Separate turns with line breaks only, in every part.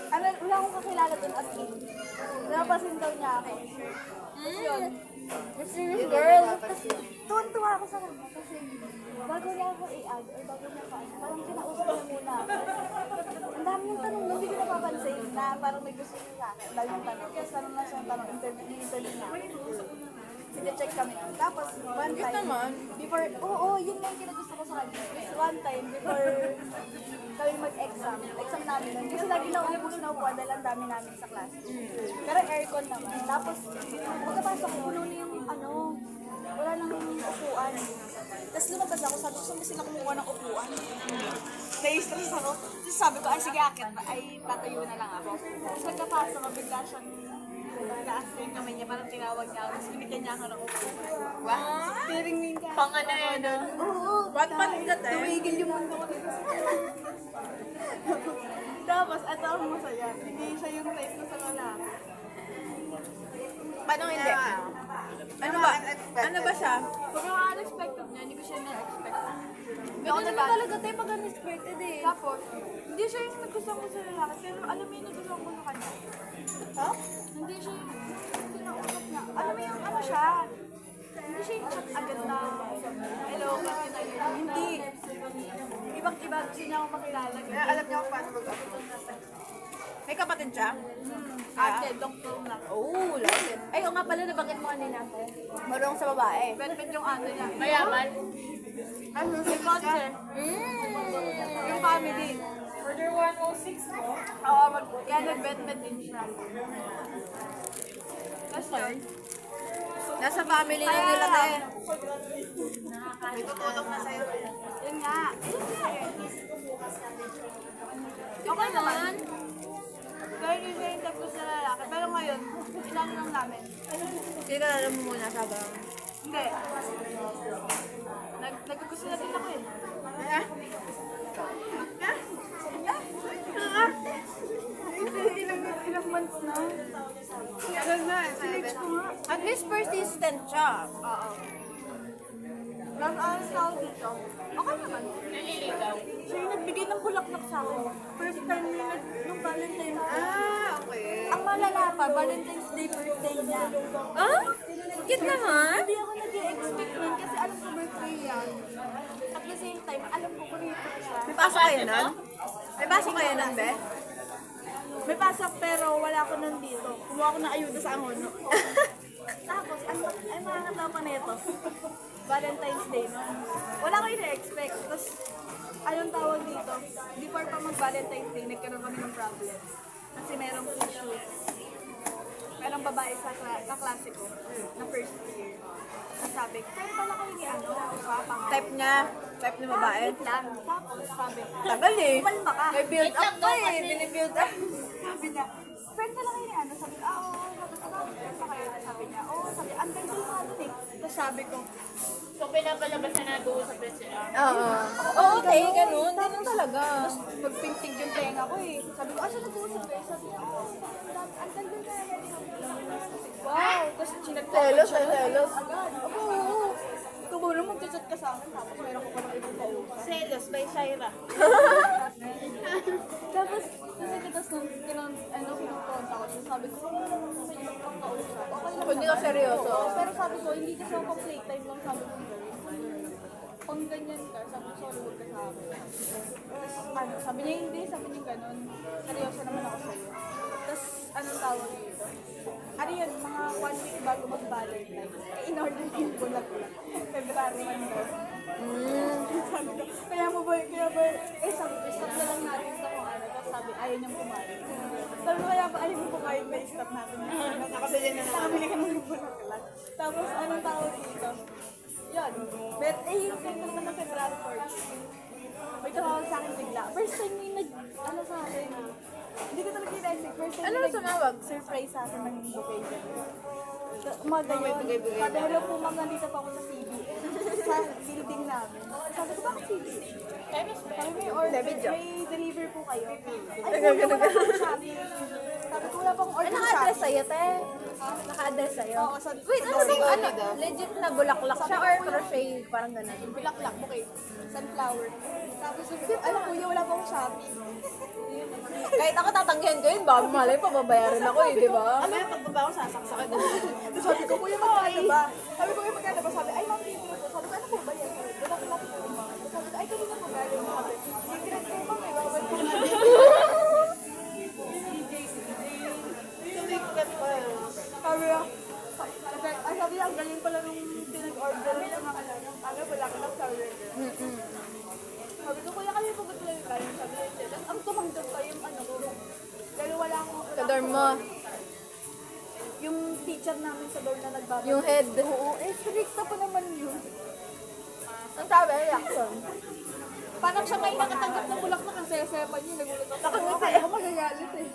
Tapos, wala akong kakilala doon as in. Napasin daw niya ako. Tapos yun, mysterious girl. Tapos, tuwan-tuwa ako sa kanya. Kasi, bago niya ako i-add, or bago niya pa, parang kinausap niya muna ako. Ang dami yung tanong, hindi ko napapansin na parang may gusto niya sa akin. Ang dami yung tanong. Tapos, tanong na siya, tanong, interview niya. Sige-check kami. Tapos, one time, before, yun lang yung kinagusto ko sa kanya. Kasi one time, before kami mag-exam namin nun. Kasi lagi lang ubus na upuan dahil ang dami namin sa class. Pero aircon naman. Tapos, pagkapasok, puno na yung wala nang upuan. Tapos lumabas ako, sabi ko, saan ba sila kumuha ng upuan? Na-stress ako. Tapos sabi ko, ay sige, akit, tatayo na lang ako. Tapos pagkapasok, bigla siyang taas ko yung kamay niya, parang tinawag niya ako. Tapos binigyan niya ako ng upuan. Wow! Tiringin ka.
Pangana yan nun.
Oo.
Ba't panigat eh?
Tumigil yung mundo ko. Tapos, ito ang masaya. Hindi siya yung type na sa lalaki.
Paano hindi? Ano ba siya?
Kung yung unexpected niya, hindi ko siya na-expect. Ganun naman talaga tayo pag unexpected eh. Tapos, hindi siya yung nagustuhan ko sa lalaki, pero alam mo yung nagustuhan ko sa kanya. Ha? Hindi siya yung kinausap niya. Alam mo yung ano siya? Hindi siya yung chat agad na hello, kasi na yun. Hindi. Ibang-iba gusto niya akong makilala.
Alam niya kung paano mag-upload. May kapatid siya?
Ate, doktor na.
Oo, love it.
Ay, o nga pala, nabanggit mo kanina.
Marunong sa babae.
Bet-bet yung ano niya.
Mayaman?
Ano? Yung concert. Yung family.
Order 106 mo?
Oo, kaya nag-bet-bet din siya. Tapos yun.
Nasa family na nila tayo.
May tutulong na sa'yo. Yun nga. Okay naman. Pero hindi siya yung type ko sa lalaki. Pero ngayon, ilan lang namin.
Sige, alam mo muna sa ba?
Hindi. Naggusto na din ako eh. Ilang months na. Ilan na, sinage ko nga.
At least persistent siya.
Oo. Lang aras na ako dito. Okay naman.
Naliligaw.
Siya yung nagbigay ng bulaklak sa akin. First time niya nung Valentine's Day.
Okay.
Ang malala pa, Valentine's Day birthday niya.
Ah? Cute naman.
Hindi ako nag-i-expect nun kasi alam ko birthday yan. At the same time, alam ko kurito siya.
May pasok kayo nun? May pasok kayo nun, be?
May pasok pero wala ko nun dito. Kumuha ko ng ayuda sa angon. Tapos, ay makakatawa pa na ito. Valentine's Day nun. Wala ko ina-expect. Tapos, anong tawag dito? Before pa mag-Valentine's Day, nagkaroon kami ng problem. Kasi merong issue. Merong babae sa kaklase ko na first year. Sabi ko, kaya pala kayo ni papa.
Type niya. Type na babae.
Wait lang. Tapos sabi,
Tagal eh.
kumalma ka.
May build up pa eh. Binibuild up.
Sabi niya, friend pala kayo ni Sabi ko, oo. Sabi ko, friend pa kayo. Sabi niya, oo. Sabi, ang ganda yung ano eh. Tapos sabi ko,
So, pinapalabas na nag-uusap din sila.
Oo. Oo, okay. Ganun. Ganun talaga.
tapos magpintig yung tenga ko eh. Sabi ko, siya nag-uusap eh. Sabi niya, oo. Ang ganda na yan. Wow. Tapos sinagpo.
Telos, telos.
Agad. Oo. Ikaw ba naman magchat ka sa akin. Tapos meron ko pa ng ibang kausap.
Selos by Shaira.
Tapos, kinukonta ko siya. Sabi ko, wala naman sa iyo pang kausap. Okay lang
Hindi ka
naman.
seryoso.
Oo, pero sabi ko, hindi kasi ako pang playtime lang. Sabi ko, pang ganyan ka. Sabi ko, sorry, huwag ka sa akin. Tapos, sabi niya, hindi. Sabi niya ganun. Seryoso naman ako sa iyo. Tapos, anong tawag dito? Ano yun, mga 1 week bago mag-Valentine. In-order ko yung bulat-bulat. February 1 daw. Sabi ko, kaya ba, sabi ko, stop na lang natin sa kung ano. Tapos sabi, ayaw niyang pumayag. Sabi ko, kaya ba ayaw mo pumayag na stop natin.
Nakabili na
Nakabili ka ng bulat-bulat. Tapos, anong tawag dito? Yun. Yung time naman ng February 14. May tumawag sa akin bigla. First time may sa akin. Hindi ko talaga in-expect. First time
Ano
may
tumawag?
surprise sa akin ng location. Umaga yun. Sabi, hello po ma'am, nandito pa ako sa CB. Sa building namin. Sabi ko, bakit CB? Sabi, may order, may deliver po kayo. Ay, wala pa akong Shopee. Sabi ko, wala pa akong order
Ano
sa
address
Shopee.
sa'yo, te?
Naka-address sa'yo?
Oo, sa
Wait, ano
Dory.
bang ano? Legit na bulaklak siya or crochet? Parang ganun.
Bulaklak, bouquet. Sunflower. Tapos sabi ko, alam kuya, wala pa akong Shopee.
Kahit ako tatanggihan ko yun, baka malay pa, babayaran ako eh, di ba?
Ano yung pagbaba ko, sasaksakan na. Tapos sabi ko, kuya, magkano ba? Sabi ko, kuya, magkano ba? Sabi, ay, ma'am, dito po. Sabi ko, ano po ba yan? Bulaklak po, ma'am. Sabi ko, ay, kanina po galing. Sabi, secret ko, ma'am, eh. Baka po natin. Secret pa eh. Sabi niya, ay, sabi niya, ang galing pala nung pinag-order ng mga ano, bulaklak, sabi niya. Sabi ko, kuya, kami pagod lang kayo. Sabi niya, tapos ang tumanggap pa yung ano ko. Dahil wala akong...
Sa dorm mo,
Yung teacher namin sa dorm na nagbabalik.
yung head.
Oo, strict pa naman yun.
Ang sabi, reaction.
Parang siya may nakatanggap ng bulaklak, ang saya-saya pa niya. Nagulat ako.
Nakangiti.
Ako magagalit eh.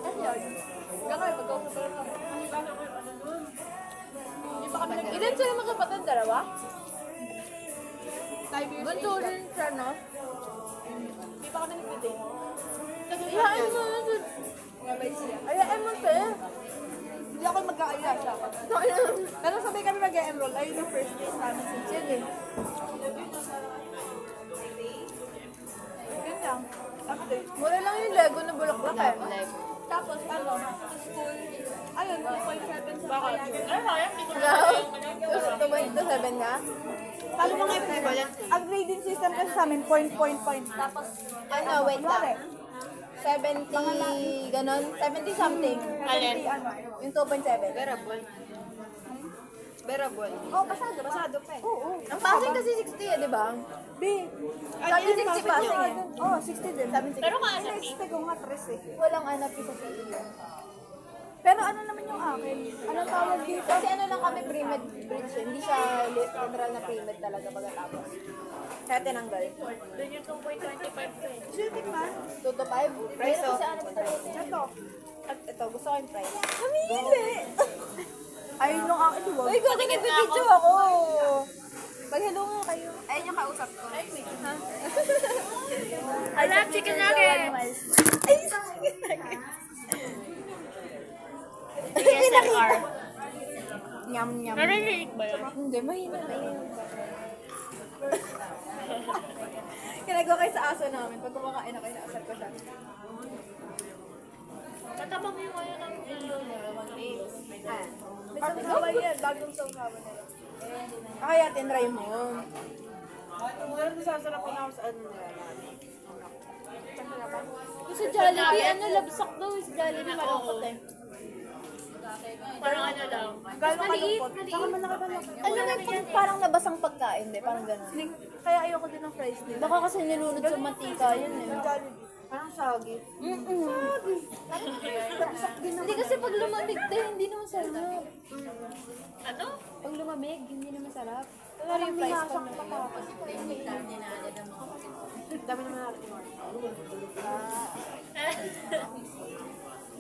Ano yun? Kaya kayo, pagkausap lang kami. Hindi pa kami nag-
Ilan sila magkapatid? Dalawa?
5 years
Bunso
age
rin siya, no?
Hindi pa kami nag-date.
Iyain mo na siya.
Mabay siya.
Ayain mo siya.
Hindi ako magkaaya siya. Pero sabay kami mag-enroll. Ayun yung first days namin sa
Sige.
Ganyan. Update.
Mura lang yung Lego na bulaklak eh.
Tapos ano, school. Ayun, 2.7 sa
Bakit? Ano kaya? Hindi ko na
Wow. Gusto mo ito 7 nga?
Talo mo nga yung ang grading system kasi sa amin, point. Tapos,
Ano, wait lang. 70, ganon? 70 something.
Alin?
ano.
Yung 2.7.
Bearable.
Oh, basado pa eh. Oo.
Ang passing kasi 60 eh, di ba?
B.
Sabi 60 passing eh.
Oh, 60 din. Sabi
Pero kaya sa
expect ko nga 3 eh.
Walang anak sa PE.
Pero ano naman yung akin? Anong tawag dito?
Kasi ano lang kami pre-med bridge eh. Hindi siya literal na pre-med talaga pagkatapos. Kaya tinanggal.
Doon yung 2.25 ko eh.
Shooting man.
2 to 5. Price
oh.
kasi ano pa tayo.
Ito.
At ito, gusto ko yung price.
Namili! Ayun yung akin, huwag.
Uy, kung nag-video ako. Mag-hello nga kayo.
Ayun yung kausap ko.
Ay,
I love chicken nuggets!
Ay, chicken nuggets.
ASMR.
Nyam, nyam.
Narinig ba yun?
Hindi, mahina na yun.
Kinagawa kayo sa aso namin. Pag kumakain ako, inaasar ko siya.
Matabang yung ano ng ilo niya.
May sangkawa yan. Bagong sangkawa nila.
Kaya tinry mo.
Pero nasasarapan ako sa ano nila.
Sa Jollibee, ano, labsak daw. Sa Jollibee, malungkot eh.
Parang ano lang.
Gano'ng kalungkot. Saka malaki pa lang.
Ano na pag parang nabasang pagkain, di? Parang gano'n.
Kaya ayoko din ng fries nila.
Baka kasi nilunod sa mantika yun eh.
Jollibee. Parang soggy.
Hindi kasi pag lumamig din, hindi naman sarap.
Ano?
Pag lumamig, hindi naman sarap. Pero yung fries pa na.
Dami naman natin.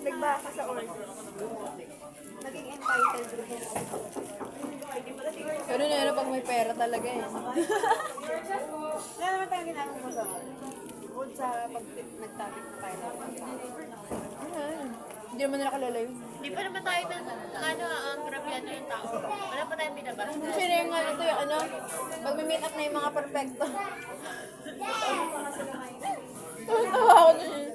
Nagbasa sa order. Naging entitled rin.
Pero na pag may pera talaga eh.
Kaya naman tayo ginagawa mo sa bukod sa pag nagtapit na tayo.
Ayan. Hindi naman nila kilala yun.
Di pa naman tayo ng ano, ang grabyado yung tao. Wala pa tayong binabasa.
Kasi na yung ano to yung ano, pag may meet up na yung mga perfecto. Tawa ako na siya.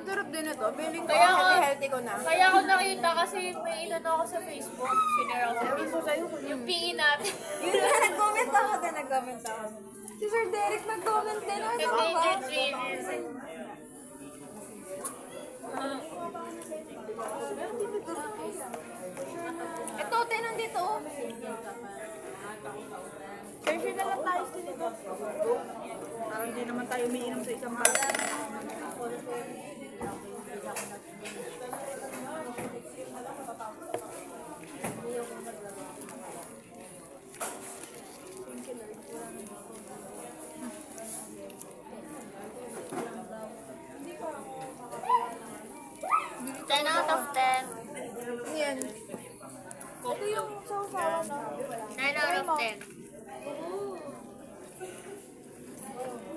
Sarap din ito. Feeling ko
Kaya ako-
healthy ko na.
Kaya ako nakita kasi may inano ako sa Facebook. Sinare ako sa Facebook. Yung PE natin.
Yun na, nag-comment ako din, nag-comment ako. Si Sir Derek nag-comment din. Ano ba?
Endangered species.
Ito, tinan dito.
Kasi na lang tayo dito. Parang hindi naman tayo umiinom sa isang bata.
Ten out of 10.
Yan.
Ito yung sausawa na.
9 out of 10.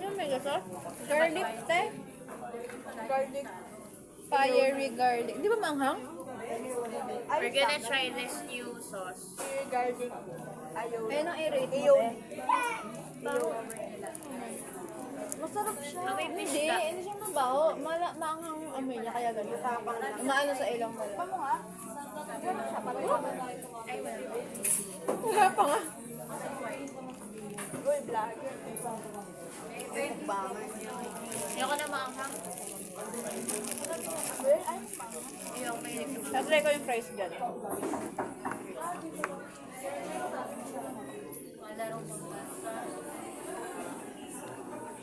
Yan
mega sauce?
Garlic, te.
Garlic.
Fiery garlic. Di ba manghang?
We're gonna try this new sauce.
Garlic. Ayaw.
Ayun ang i-rate mo,
Ayaw.
te. Masarap siya.
Amoy
Hindi,
fish ka.
hindi siya mabaho. Maanghang ang amoy niya, kaya ganun. Umaano sa ilang mo.
Paano nga? Ano siya?
Ay, well.
Wala pa nga.
Uy, black.
Ayoko na maanghang. Ayoko may
Tatry ko yung fries dyan.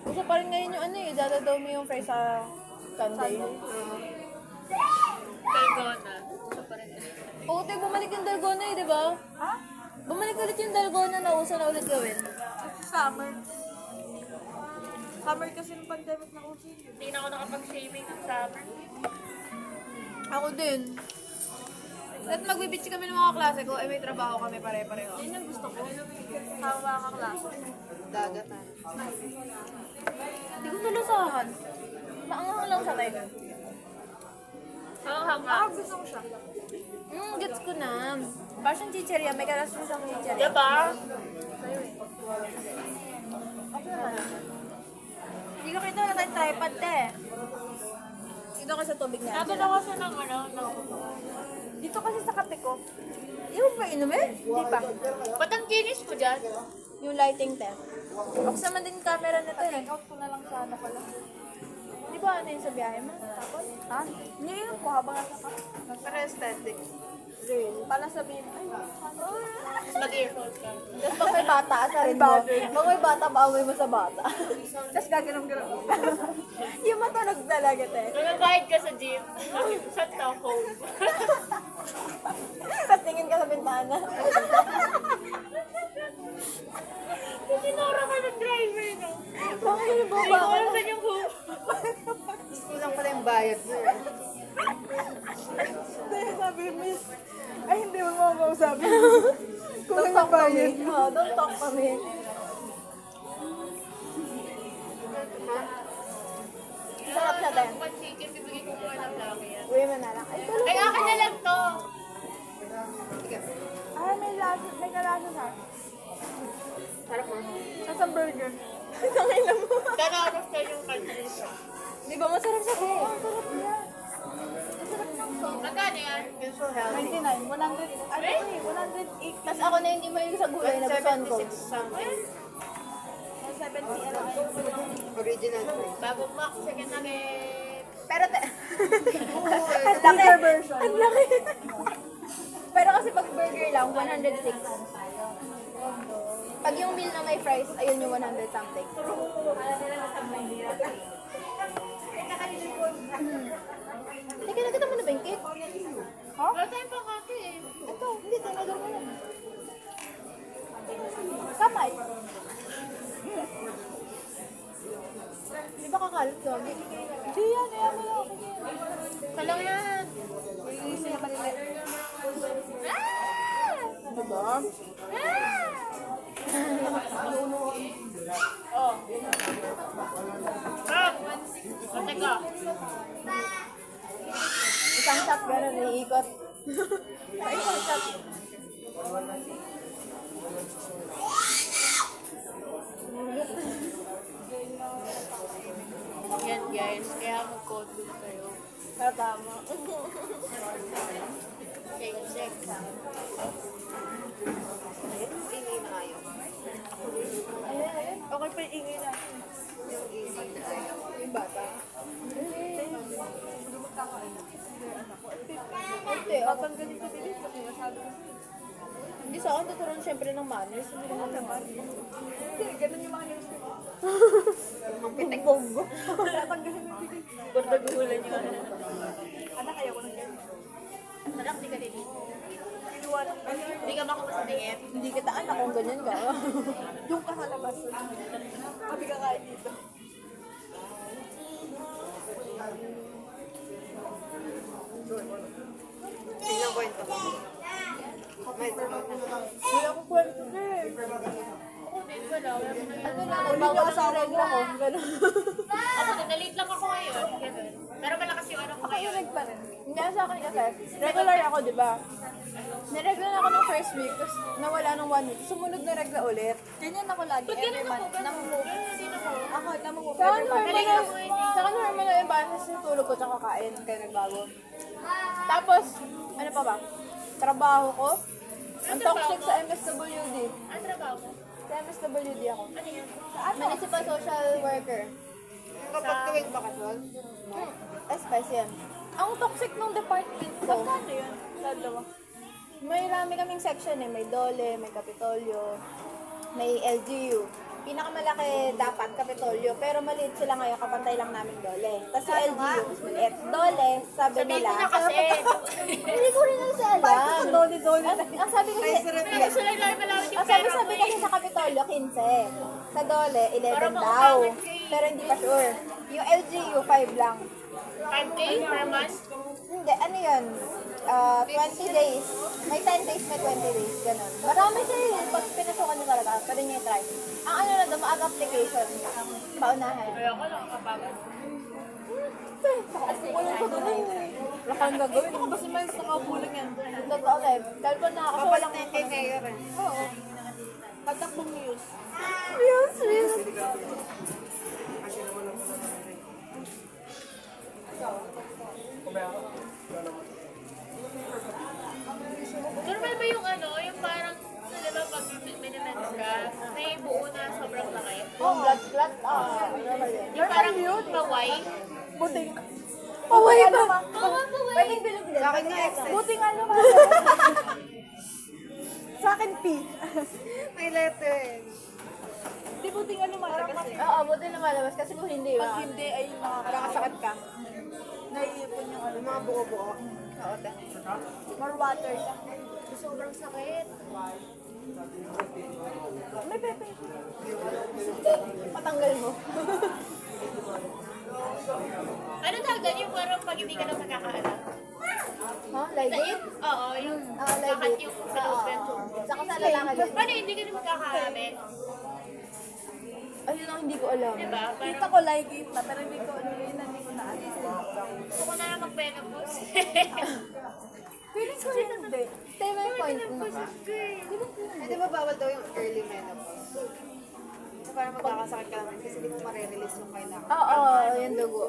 Gusto pa rin ngayon yung ano eh, dadadaw mo yung fries sa Sunday.
Dalgona. Gusto pa rin.
Oo, te, bumalik yung dalgona eh, di ba?
Ha?
Bumalik ulit yung dalgona na uso na ulit gawin.
Summer. Summer kasi ng pandemic na uso.
Hindi na ako nakapag-shaving ng summer.
Ako din. At magbibitsi kami ng mga klase ko, eh may trabaho kami pare-pareho.
Yun ang gusto ko. Hawa ka klase.
Dagatan. Hindi ko nalusahan. Maanghang lang siya tayo.
Ang hanga.
Ako gusto ko siya.
Gets ko na. Parang siyang chicheria, may kalas mo siyang chicheria.
Diba?
Okay naman. Hindi ko kita na tayong tripod, te. Dito ka sa tubig niya.
Sabi na kasi ng ano, ng...
Dito kasi sa kape ko.
Yung ba inumin? Hindi pa.
Ba't ang kinis mo dyan?
Yung lighting, te. Buksan man din yung camera nito eh.
Take out ko na lang sana pala.
Di ba ano yung sa biyahe mo? Tapos?
Ha? Iniinom ko habang nasa ka.
Para aesthetic.
Para sabihin, ay,
Mas mag-earphone ka.
Tapos pag may bata, asarin mo. Pag may bata, paaway mo sa bata.
tapos gaganong-ganong.
Yung matunog talaga, te.
Nagagayad ka sa gym. Sa home.
Tapos tingin ka sa bintana.
Sinura ka ng driver, no?
Bakit yung
Hindi
baba
ko
ka?
alam saan yung home.
Kulang pala yung bayad mo.
Sabi, miss. Ay, hindi mo mo kausapin.
Don't talk kami. Oh, don't talk kami. Sarap siya, te.
Pag chicken, bibigay ko muna ng laki yan.
Uwi mo na lang. Ay, tulog
Ay, akin na lang to.
Ay, may lasa, may kalasa sa.
Sarap mo.
Sa burger.
Tangina mo.
Danaros ka yung country.
Di ba masarap siya, te? Masarap niya.
Magkano yan?
99, 100, ano eh, 108.
Tapos ako na hindi mahilig sa gulay na gustuhan ko.
70, ano ay.
Original.
Bagong Mac, second nugget.
Pero te...
Ang laki version.
Ang laki. Pero kasi pag burger lang, 106. Pag yung meal na may fries, ayun yung 100 something. Teka, nakita mo na ba yung cake?
Wala tayong pangkati eh.
Ito, hindi, tinagal mo lang. Kamay. Di ba kakalit yun?
Hindi yan, ayan mo lang.
Kalang yan.
Iisi na malilit.
Diba?
Oh. Ah! Ate ka.
Isang shot gano'n, naiikot. Isang shot.
Yan guys, kaya mag-condo kayo.
Tama.
Shake, shake.
Ingay na kayo.
Ayan, ayan. Okay pa yung ingay natin.
Yung bata. Ate, ako.
Tatanggalin ko din kasi masyado.
Hindi sa akin, tuturuan siyempre ng manners. Hindi naman naman.
Hindi, ganun yung mga news ko.
Ang pitik-bog.
Tatanggalin mo yung
Gurdagulan yung ano.
anak, ayaw ko ng ganun.
Anak, di ka din.
Inuwan.
Hindi ka makuha sa tingin.
Hindi kita anak kung ganyan ka.
Yung ka sa labas. Kami kakain dito.
Tingnan ko ito.
Wala akong kwento na eh.
Ako din wala. Wala mo
Ano na, nagbawa sa regla ko. Ganun.
Ako, na-late lang ako ngayon. Ganun. Pero malakas yung ano ko ngayon.
Nag pa rin. Hindi sa akin kasi, regular ako, di ba? Niregla na ako ng first week, tapos nawala ng 1 week. Sumunod na regla ulit. Ganyan ako lagi.
Ba't ganun ako?
Namumove.
Ganun din ako.
Ako, namumove.
Sa akin, normal
Galing
na,
ako eh.
Sa akin normal na yung basis yung tulog ko tsaka kain, kaya nagbago. Tapos, ano pa ba? Trabaho ko. Ang toxic sa MSWD.
Ano trabaho mo?
Sa MSWD ako.
Ano yun?
Municipal Social Worker.
kapag tuwing bakasyon.
SPS yan. Ang toxic ng department ko.
Ano yun? Dalawa.
May rami kaming section eh. May Dole, may Kapitolyo, may LGU. Pinakamalaki dapat Kapitolyo, pero maliit sila ngayon, kapantay lang namin Dole. Tapos si LGU, mas maliit. Dole, sabi
Sabihin
nila.
mo na kasi.
Hindi ko rin kasi alam.
Dole.
Ang sabi kasi,
Pero gusto lang lang malawit yung
ang sabi
pera mo
kasi sa Kapitolyo, 15. Sa Dole, 11
Para
daw.
makapangit ka eh.
Pero hindi pa sure. Yung LGU, 5 lang.
5K per month?
Hindi, ano yun? 20 days. May 10 days, may 20 days. Ganun. Marami siya eh. Pag pinasukan niyo talaga, pwede niyo i-try. Ang ano na doon, ang application. Paunahan.
Kaya ako lang kapagod.
Kukulang ko doon eh. Wala kang gagawin.
Ako kasi may nakapulang yan.
Totoo live. Dahil po na ako.
Kapalit na yung kay Mayor eh.
Oo.
Patakbong news.
Yes, yes.
Normal ba yung ano, yung parang, di ba pag minimens ka, may buo na sobrang laki?
Oh, blood clot. Normal yun.
Yung parang maway?
Buting.
Paway ba?
Oo, maway.
Pwedeng bilog-bilog.
Sa akin nga,
Buti nga naman.
Sa akin, P. May letter. Di buting ano kasi.
Oo, buti lumalabas. Kasi kung hindi,
Pag hindi ay makakasakit ka. Naiipon yung ano, mga buo-buo. Oo, te. More water siya.
Sobrang sakit.
May pepe.
patanggal mo.
Ano tawag yung parang pag hindi ka na magkakaalam?
Ha? Ligate?
Oo, yung
Ligate.
lakat yung fallopian
Oo.
tube.
Saka sa lalaki din.
Paano hindi ka na magkakaamin?
Ayun ang hindi ko alam.
Diba?
Kita
Parang
ko like it na, pero hindi ko ano yun, hindi ko na alis.
gusto ko na lang mag-menopause.
Feeling ko rin hindi.
Tayo may point mo.
Di ba bawal daw yung early menopause? So, para magkakasakit ka naman kasi di mo marirelease yung kailangan.
Oo, yung dugo.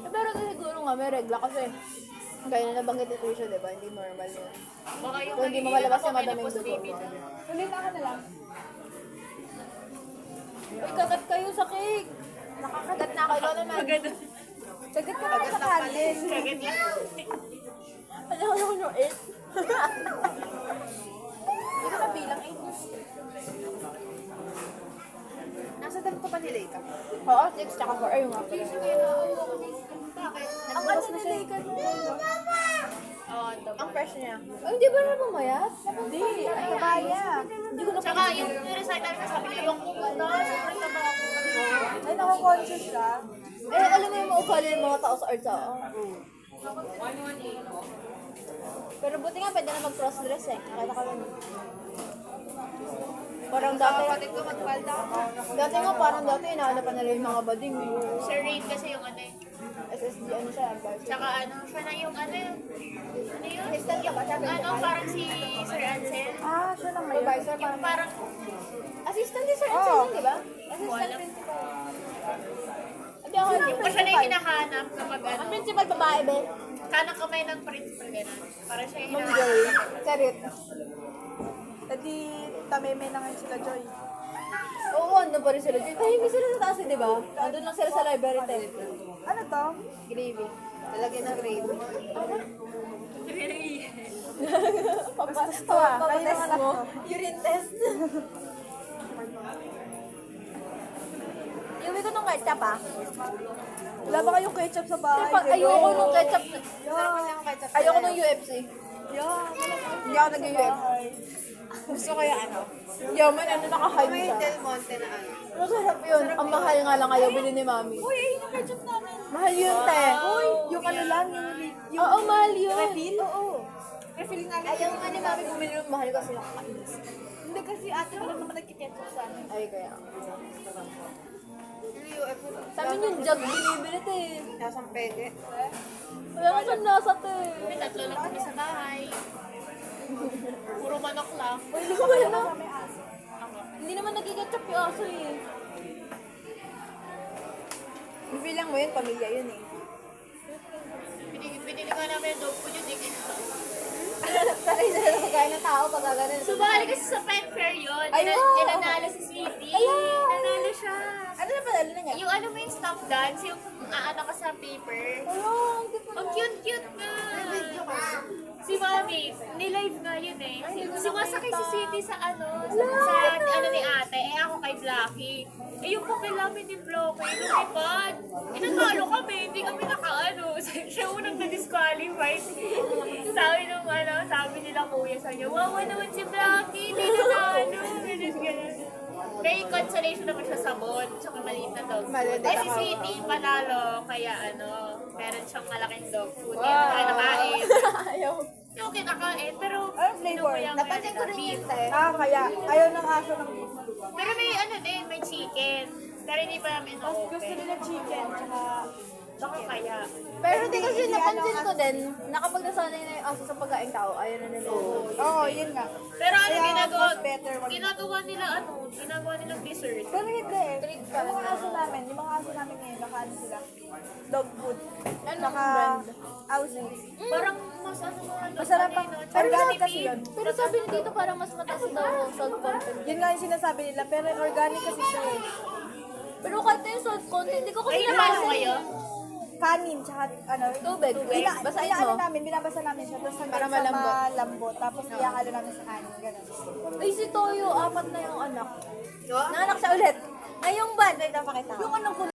Pero siguro nga may regla kasi gaya na nabanggit ni Trisha, di ba? Hindi normal yun.
Baka yung
Kung hindi mo malabas yung madaming dugo.
baby na.
Huli na ka na lang.
Uy, kagat kayo sa cake! Nakakagat na ako. Ikaw naman.
Sagat ka na sa kanin.
Kagat yan.
Ano ko yung 8?
Hindi ko nabilang 8.
Nasa dami ko pa nilay ka.
Oo, 6 tsaka 4. Ayun nga pala.
Bakit?
Ang ano nila
Oo, ang
ang fresh niya. Ay, hindi ba na bumayat?
Hindi, ay kabaya.
Hindi ko na
Tsaka yung recital na sabi niya, ibang pupunta, sobrang taba ako.
Ay, nako-conscious ka.
Eh, alam mo yung maugali ng mga tao sa arts, oo. Pero buti nga, pwede na mag-cross-dress eh. Nakita ko lang. Parang dati,
Kapatid ko magpalda ako.
dati inaano pa nila yung mga bading.
Sir Rain kasi yung ano eh.
SSD, ano siya, advisor.
Tsaka ano, siya na yung ano yun. Ano yun?
Assistant ka ba siya?
Ano, parang si Sir Ansel.
Ah, siya lang ngayon.
Supervisor,
Yung parang,
Assistant ni Sir Ansel yun, di ba? Assistant
Wala.
principal. Hindi ako,
o siya na yung hinahanap kapag ano,
ang principal babae, be.
kanang kamay ng principal gano'n. Para siya yung
Ma'am
hinahanap.
Joy. Sarit.
Tadi, tameme na ngayon sila, Joy.
Oo, ano pa rin sila. Tahimik sila sa taas, eh, di ba? Nandun lang sila sa library temple.
Ano to?
Gravy.
Talagyan ng grave.
Papas
to, ah. Kayo
Papatest
naman
mo.
ako.
Urine test. Iuwi ko nung ketchup, ah.
Wala ba kayong ketchup sa bahay?
Pag ayoko nung ketchup.
ketchup.
Ayoko nung UFC.
Yeah,
Hindi ako nag-UFC. Gusto ko yung ano. Yaman, ano, naka-hype
May
siya.
Del Monte na ano.
Masarap yun. Ang mahal nga lang ayaw bili ni Mami.
Uy, ayun yung ketchup namin.
Mahal yun, te.
Uy, yung ano lang, yung
Oo, mahal yun.
refill?
Oo.
feeling namin.
Ayaw nga ni mami bumili ng mahal kasi nakakainis.
Hindi kasi ate wala naman nagkiketchup sa amin.
Ay, kaya.
Sa
Sa amin yung jug binibilit eh.
Nasang pwede.
Wala ko siyang nasa to eh.
May tatlo lang kami sa bahay. Puro manok lang.
Uy, hindi ko ba na? Hindi naman nagkiketchup yung aso eh.
Bilang mo yun, pamilya yun eh.
Binili nga namin yung dog food yun.
Sanay sila na kagaya ng tao pag gano'n.
Sumali kasi sa pet fair yun.
Ayun!
Nanalo si Sweetie.
Ayun!
Nanalo siya.
Ano na panalo na niya?
Yung ano mo yung stop dance, yung aano ka sa paper.
Ayun,
Ang cute-cute nga. Si Mami, nilive nga yun eh. Sumasakay si Sweetie sa sa ano ni ate. Eh ako kay Blackie. Eh yung papel namin ni Blocky, lumipad. Eh natalo kami, hindi kami nakaano. Siya unang na-disqualify. Sabi nila kuya sa kanya, wawa naman si Blackie, hindi nanalo. Ganun. May consolation naman siya sa bond, tsaka maliit na dog food.
Maliit
Eh
na
si
dog.
Sweetie panalo, kaya meron siyang malaking dog food. Yan, kinakain.
Ayaw.
Yung kinakain, pero
Ano flavor?
Napansin ko rin yun tayo.
Kaya ayaw ng aso ng beef.
Pero may din, may chicken. Pero hindi pa namin
Gusto
na-open.
nila chicken, tsaka
Baka kaya.
Pero hindi kasi napansin ko din, na kapag nasanay na yung aso sa pagkain tao, ayaw na nila.
Oo, yun nga.
Pero ano
Kaya
ginagawa?
mas better wag-
Ginagawa nila ginagawa nilang dessert.
Pero hindi eh. Yung mga aso namin, ngayon, nakaano sila. Dog food.
Anong
Saka
brand?
Aussie.
Parang mas
Masarap ang, organic kasi yun.
Pero sabi ni dito parang mas mataas daw salt content.
Yun nga yung sinasabi nila, pero organic kasi siya eh.
Pero kahit yung salt content, hindi ko kasi
Ay, nahalo kayo?
Kanin, tsaka
Tubig. Basahin mo.
Binabasa namin siya, tapos
Para
hanggang sa
malambot.
malambot, tapos ihahalo namin sa kanin, gano'n.
Ay, si Toyo, 4 na yung anak. Nanganak siya ulit. Ngayong ban, may napakita.
Yung anong